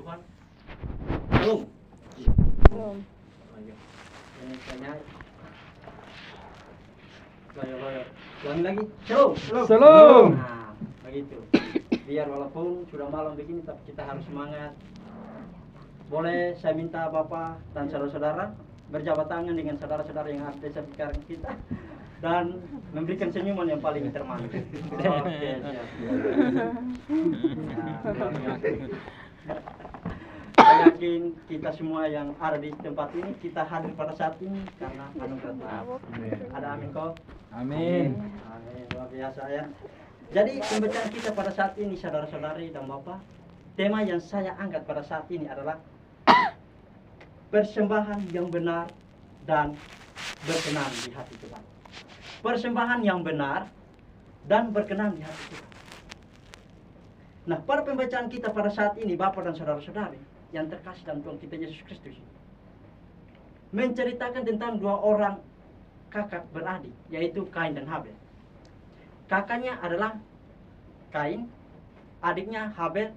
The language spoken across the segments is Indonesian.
Tuhan. Belum. Belum. Ayo. Ini tanya. Loyo. Ulangi lagi. Shalom. Shalom. Nah, begitu. Biar walaupun sudah malam begini, tapi kita harus semangat. Boleh saya minta Bapak dan saudara-saudara berjabat tangan dengan saudara-saudara yang ada di sekitar kita dan memberikan senyuman yang paling termanis. Oke, siap. Saya yakin kita semua yang ada di tempat ini, kita hadir pada saat ini karena anugerah Tuhan. Ada amin kok? Amin. Amin, luar biasa ya. Jadi pembacaan kita pada saat ini saudara-saudari dan Bapak, tema yang saya angkat pada saat ini adalah persembahan yang benar dan berkenan di hati Tuhan. Persembahan yang benar dan berkenan di hati Tuhan. Nah, pada pembacaan kita pada saat ini, Bapak dan saudara-saudari yang terkasih dalam Tuhan kita Yesus Kristus, menceritakan tentang dua orang kakak beradik, yaitu Kain dan Habel. Kakaknya adalah Kain, adiknya Habel,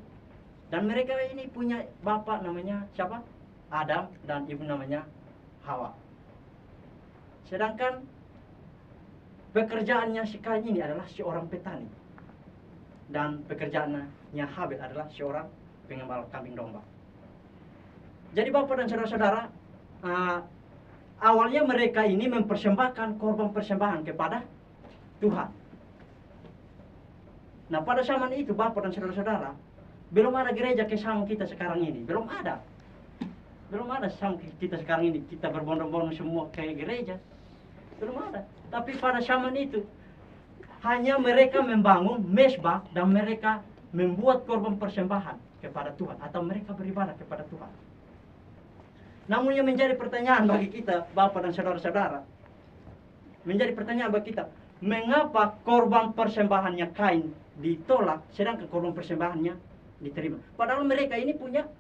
dan mereka ini punya bapak namanya siapa? Adam, dan ibu namanya Hawa. Sedangkan pekerjaannya si Kain ini adalah seorang petani, dan pekerjaannya Habel adalah seorang pengembala kambing domba. Jadi Bapak dan saudara-saudara, awalnya mereka ini mempersembahkan korban persembahan kepada Tuhan. Nah, pada zaman itu Bapak dan saudara-saudara, belum ada gereja kesama kita sekarang ini, belum ada sama kita sekarang ini, kita berbondong-bondong semua ke gereja, belum ada. Tapi pada zaman itu hanya mereka membangun mezbah dan mereka membuat korban persembahan kepada Tuhan, atau mereka beribadah kepada Tuhan. Namun yang menjadi pertanyaan bagi kita, Bapak dan saudara-saudara, menjadi pertanyaan bagi kita, mengapa korban persembahannya Kain ditolak sedangkan korban persembahannya diterima? Padahal mereka ini punya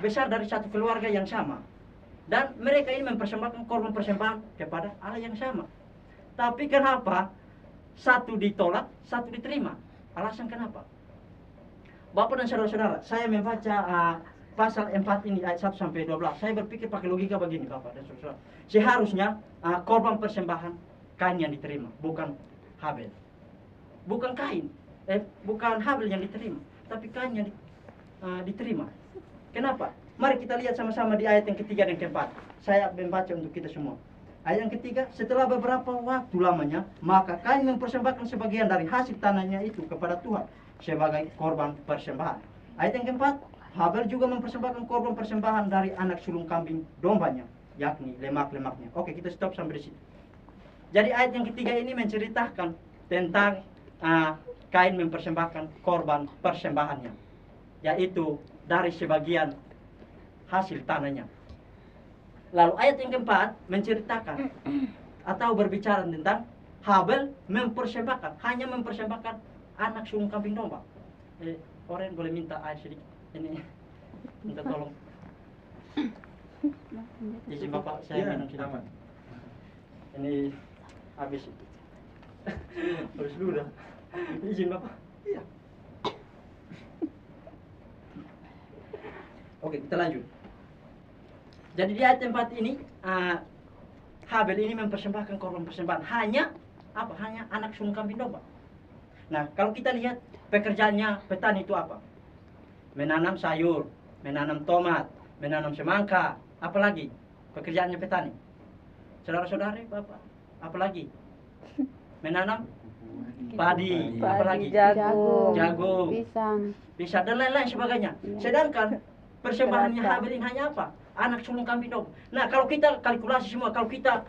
besar dari satu keluarga yang sama, dan mereka ini mempersembahkan korban persembahan kepada Allah yang sama. Tapi kenapa satu ditolak, satu diterima? Alasan kenapa? Bapak dan saudara-saudara, saya membaca pasal 4 ini ayat 1 sampai 12. Saya berpikir pakai logika begini, Bapak dan saudara. Seharusnya korban persembahan Kain yang diterima, bukan Habel. Bukan Habel yang diterima, tapi Kain yang diterima. Kenapa? Mari kita lihat sama-sama di ayat yang ketiga dan keempat. Saya membaca untuk kita semua. Ayat yang ketiga, setelah beberapa waktu lamanya, maka Kain mempersembahkan sebagian dari hasil tanahnya itu kepada Tuhan sebagai korban persembahan. Ayat yang keempat, Habel juga mempersembahkan korban persembahan dari anak sulung kambing dombanya, yakni lemak-lemaknya. Oke, kita stop sampai di situ. Jadi ayat yang ketiga ini menceritakan tentang Kain mempersembahkan korban persembahannya, yaitu dari sebagian hasil tanahnya. Lalu ayat yang keempat menceritakan atau berbicara tentang Habel hanya mempersembahkan anak sulung kambing domba. Orang boleh minta air sedikit? Ini minta tolong. Izin Bapak, saya minum sedikit. Ini habis itu. Habis dulu dah. Izin Bapak. Iya. Oke, kita lanjut. Jadi di ayat 4 ini Habel ini mempersembahkan korban persembahan hanya anak sulung kambing domba. Nah, kalau kita lihat pekerjaannya petani itu apa? Menanam sayur, menanam tomat, menanam semangka, apalagi pekerjaannya petani. Saudara-saudari, Bapak, apalagi? Menanam padi, apalagi? Jagung, pisang, dan lain-lain sebagainya. Sedangkan persembahannya Habel ini hanya apa? Anak sulung kambing domba. Nah, kalau kita kalkulasi semua, kalau kita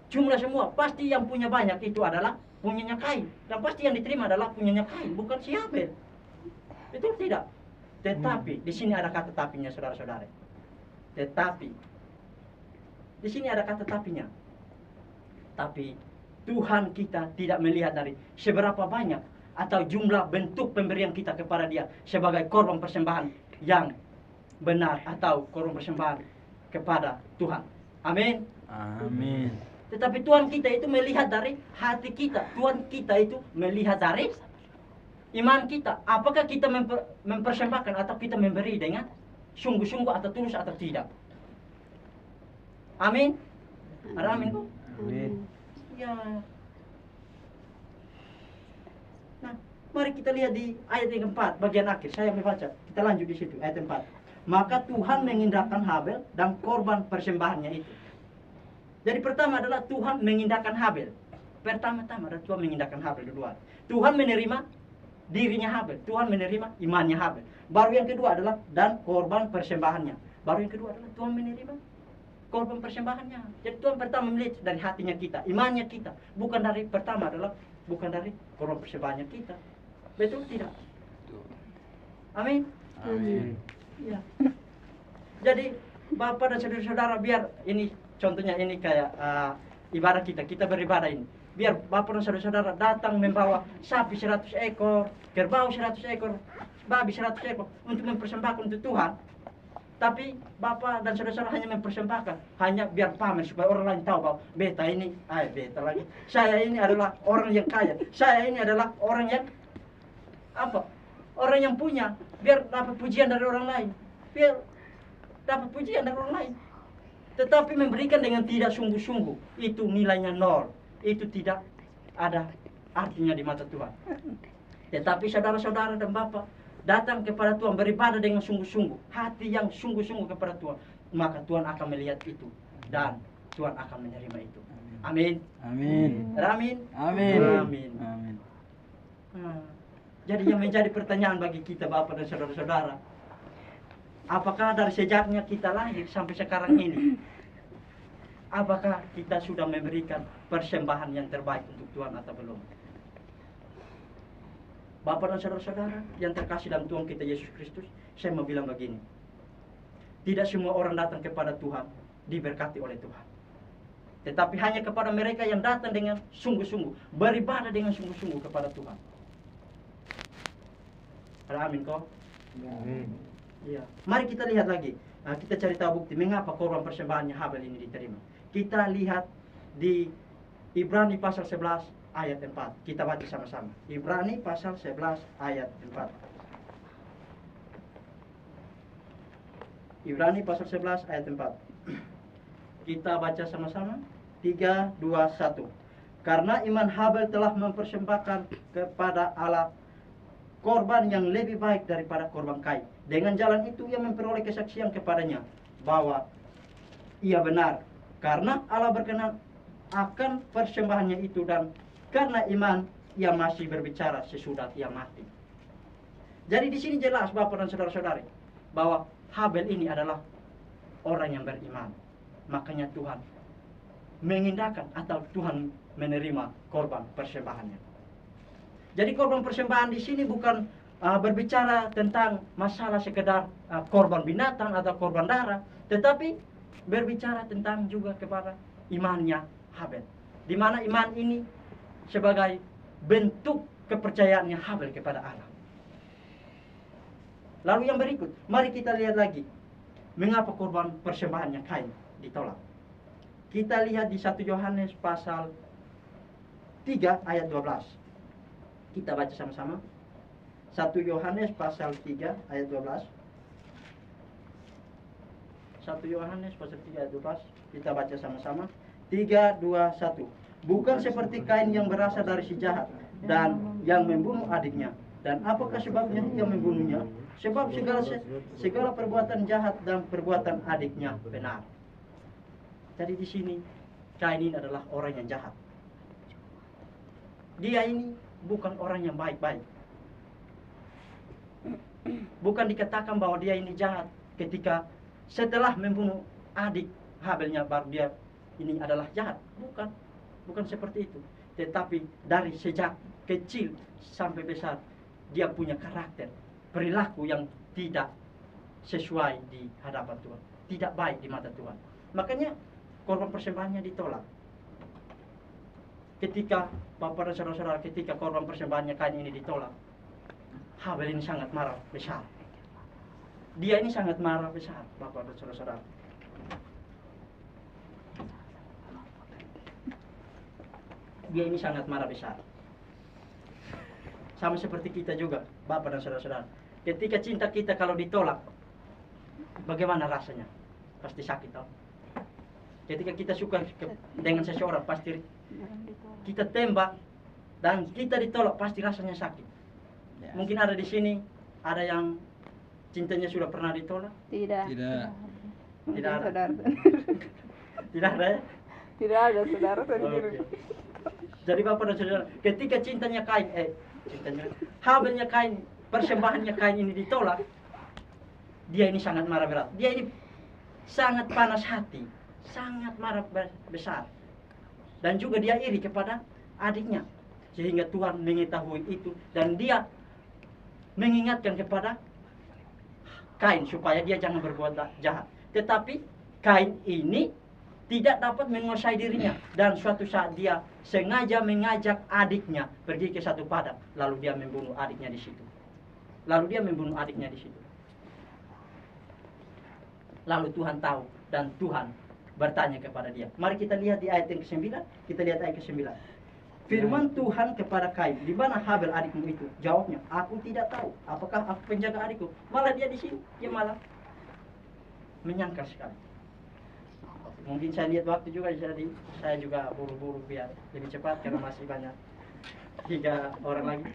jumlah semua, pasti yang punya banyak itu adalah punyanya Kain, dan pasti yang diterima adalah punyanya Kain, bukan si Habel. Betul tidak? Tetapi di sini ada kata tapinya, saudara-saudara. Tetapi di sini ada kata tapinya. Tapi Tuhan kita tidak melihat dari seberapa banyak atau jumlah bentuk pemberian kita kepada Dia sebagai korban persembahan yang benar atau korban persembahan kepada Tuhan. Amin. Amin. Tetapi Tuhan kita itu melihat dari hati kita. Tuhan kita itu melihat dari iman kita, apakah kita mempersembahkan atau kita memberi dengan sungguh-sungguh atau tulus atau tidak. Amin. Ada amin kok? Amin. Ya. Nah, mari kita lihat di ayat yang keempat, bagian akhir. Saya membaca. Kita lanjut di situ, ayat 4. Maka Tuhan mengindahkan Habel dan korban persembahannya itu. Jadi pertama adalah Tuhan mengindahkan Habel. Pertama-tama adalah Tuhan mengindahkan Habel kedua. Tuhan menerima dirinya Habel. Tuhan menerima imannya Habel. Baru yang kedua adalah dan korban persembahannya. Baru yang kedua adalah Tuhan menerima korban persembahannya. Jadi Tuhan pertama melihat dari hatinya kita, imannya kita. Bukan dari pertama adalah bukan dari korban persembahannya kita. Betul tidak? Amin. Amin. Ya. Jadi Bapak dan saudara-saudara, biar ini contohnya ini kayak ibadah kita beribadah ini. Biar Bapak dan saudara-saudara datang membawa sapi 100 ekor, kerbau 100 ekor, babi 100 ekor untuk mempersembahkan untuk Tuhan. Tapi Bapak dan saudara-saudara hanya mempersembahkan hanya biar pamer supaya orang lain tahu bahwa beta ini, beta lagi. Saya ini adalah orang yang kaya. Saya ini adalah orang yang apa? Orang yang punya, biar dapat pujian dari orang lain. Biar dapat pujian dari orang lain. Tetapi memberikan dengan tidak sungguh-sungguh, itu nilainya nol. Itu tidak ada artinya di mata Tuhan. Tetapi saudara-saudara dan Bapak datang kepada Tuhan, beribadah dengan sungguh-sungguh, hati yang sungguh-sungguh kepada Tuhan, maka Tuhan akan melihat itu dan Tuhan akan menerima itu. Amin. Amin. Amin. Amin. Amin. Amin. Jadi yang menjadi pertanyaan bagi kita Bapak dan saudara-saudara, apakah dari sejaknya kita lahir sampai sekarang ini, apakah kita sudah memberikan persembahan yang terbaik untuk Tuhan atau belum? Bapak dan saudara-saudara yang terkasih dalam Tuhan kita Yesus Kristus, saya mau bilang begini. Tidak semua orang datang kepada Tuhan diberkati oleh Tuhan. Tetapi hanya kepada mereka yang datang dengan sungguh-sungguh, beribadah dengan sungguh-sungguh kepada Tuhan. Ada amin kok? Amin. Iya. Mari kita lihat lagi. Nah, kita cari tahu bukti mengapa korban persembahannya Habel ini diterima. Kita lihat di Ibrani pasal 11 ayat 4. Kita baca sama-sama. Ibrani pasal 11 ayat 4. Ibrani pasal 11 ayat 4. Kita baca sama-sama. 3, 2, 1. Karena iman Habel telah mempersembahkan kepada Allah korban yang lebih baik daripada korban Kain. Dengan jalan itu ia memperoleh kesaksian kepadanya bahwa ia benar. Karena Allah berkenan akan persembahannya itu dan karena iman ia masih berbicara sesudah ia mati. Jadi di sini jelas Bapak dan saudara-saudari bahwa Habel ini adalah orang yang beriman. Makanya Tuhan mengindahkan atau Tuhan menerima korban persembahannya. Jadi korban persembahan di sini bukan berbicara tentang masalah sekedar korban binatang atau korban darah, tetapi berbicara tentang juga kepada imannya Habel. Di mana iman ini sebagai bentuk kepercayaannya Habel kepada Allah. Lalu yang berikut, mari kita lihat lagi mengapa korban persembahannya Kain ditolak. Kita lihat di 1 Yohanes pasal 3 ayat 12. Kita baca sama-sama. 1 Yohanes pasal 3 ayat 12. 1 Yohanes pasal 3 ayat 12. Kita baca sama-sama. 3, 2, 1. Bukan seperti Kain yang berasal dari si jahat dan yang membunuh adiknya. Dan apakah sebabnya ia membunuhnya? Sebab segala perbuatan jahat dan perbuatan adiknya benar. Jadi di sini Kain ini adalah orang yang jahat. Dia ini bukan orang yang baik-baik. Bukan dikatakan bahwa dia ini jahat ketika setelah membunuh adik Habelnya baru dia ini adalah jahat. Bukan seperti itu. Tetapi dari sejak kecil sampai besar dia punya karakter, perilaku yang tidak sesuai di hadapan Tuhan, tidak baik di mata Tuhan. Makanya korban persembahannya ditolak. Ketika Bapak dan saudara-saudara, ketika korban persembahannya Kain ini ditolak, Habel ini sangat marah besar. Dia ini sangat marah besar, Bapak dan saudara-saudara. Dia ini sangat marah besar. sama seperti kita juga, Bapak dan saudara-saudara. Ketika cinta kita kalau ditolak, bagaimana rasanya? Pasti sakit toh. Ketika kita suka dengan seseorang, pasti kita tembak dan kita ditolak, pasti rasanya sakit. Mungkin ada di sini, ada yang cintanya sudah pernah ditolak? Tidak. Tidak. Tidak ada. Saudara. Tidak ada ya? Tidak ada saudara sendiri. Oke. Jadi Bapak dan saudara, ketika Habelnya Kain, persembahannya Kain ini ditolak, dia ini sangat marah berat. Dia ini sangat panas hati, sangat marah besar. Dan juga dia iri kepada adiknya. Sehingga Tuhan mengetahui itu dan dia mengingatkan kepada Kain supaya dia jangan berbuat jahat. Tetapi Kain ini tidak dapat menguasai dirinya dan suatu saat dia sengaja mengajak adiknya pergi ke satu padang, lalu dia membunuh adiknya di situ. Lalu Tuhan tahu dan Tuhan bertanya kepada dia. Mari kita lihat di ayat yang ke-9, kita lihat ayat ke-9. Firman Tuhan kepada Kain, di mana Habel adikmu itu? Jawabnya, aku tidak tahu. Apakah aku penjaga adikku? Malah dia di sini, dia malah menyangkal sekali. Mungkin saya lihat waktu juga, jadi saya juga buru-buru biar lebih cepat karena masih banyak 3 orang lagi.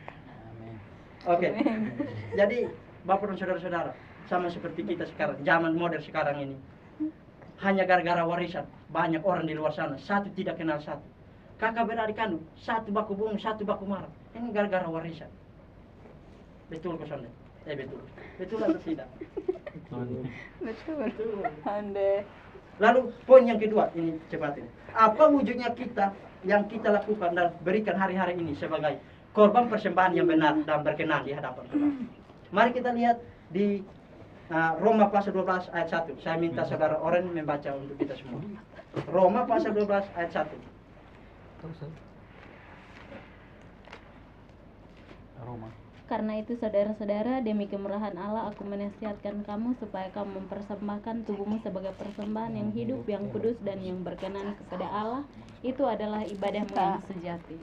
Oke. Jadi Bapak dan saudara-saudara, sama seperti kita sekarang, zaman modern sekarang ini, hanya gara-gara warisan, banyak orang di luar sana, satu tidak kenal satu. Kakak beradik kandung, satu baku bunuh, satu baku marah. Ini gara-gara warisan. Betul kok Sonde? Betul. Betul atau tidak? Betul. Ande. Lalu poin yang kedua, ini cepat ini. Apa wujudnya kita yang kita lakukan dan berikan hari-hari ini sebagai korban persembahan yang benar dan berkenan di hadapan Tuhan? Mari kita lihat di Roma pasal 12 ayat 1. Saya minta saudara Oren membaca untuk kita semua. Roma pasal 12 ayat 1. Roma. Karena itu saudara-saudara, demi kemurahan Allah aku menasihatkan kamu supaya kamu mempersembahkan tubuhmu sebagai persembahan yang hidup, yang kudus dan yang berkenan kepada Allah. Itu adalah ibadahmu yang sejati.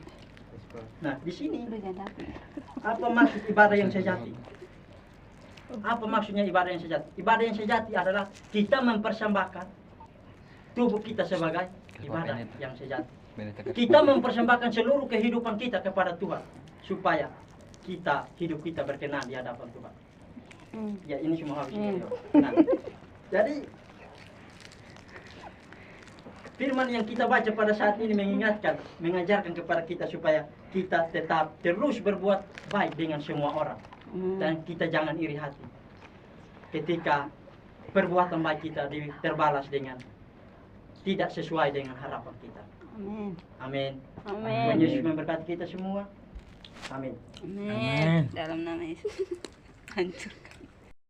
Nah, di sini apa maksud ibadah yang sejati? Apa maksudnya ibadah yang sejati? Ibadah yang sejati adalah kita mempersembahkan tubuh kita sebagai ibadah yang sejati. Kita mempersembahkan seluruh kehidupan kita kepada Tuhan supaya hidup kita berkenan di hadapan Tuhan. Ya, ini semua habis. Nah, jadi firman yang kita baca pada saat ini mengajarkan kepada kita supaya kita tetap terus berbuat baik dengan semua orang. Dan kita jangan iri hati ketika perbuatan baik kita terbalas dengan tidak sesuai dengan harapan kita. Amin. Tuhan Yesus memberkati kita semua. Amin. Amin. Dalam nama Yesus. Hancurkan.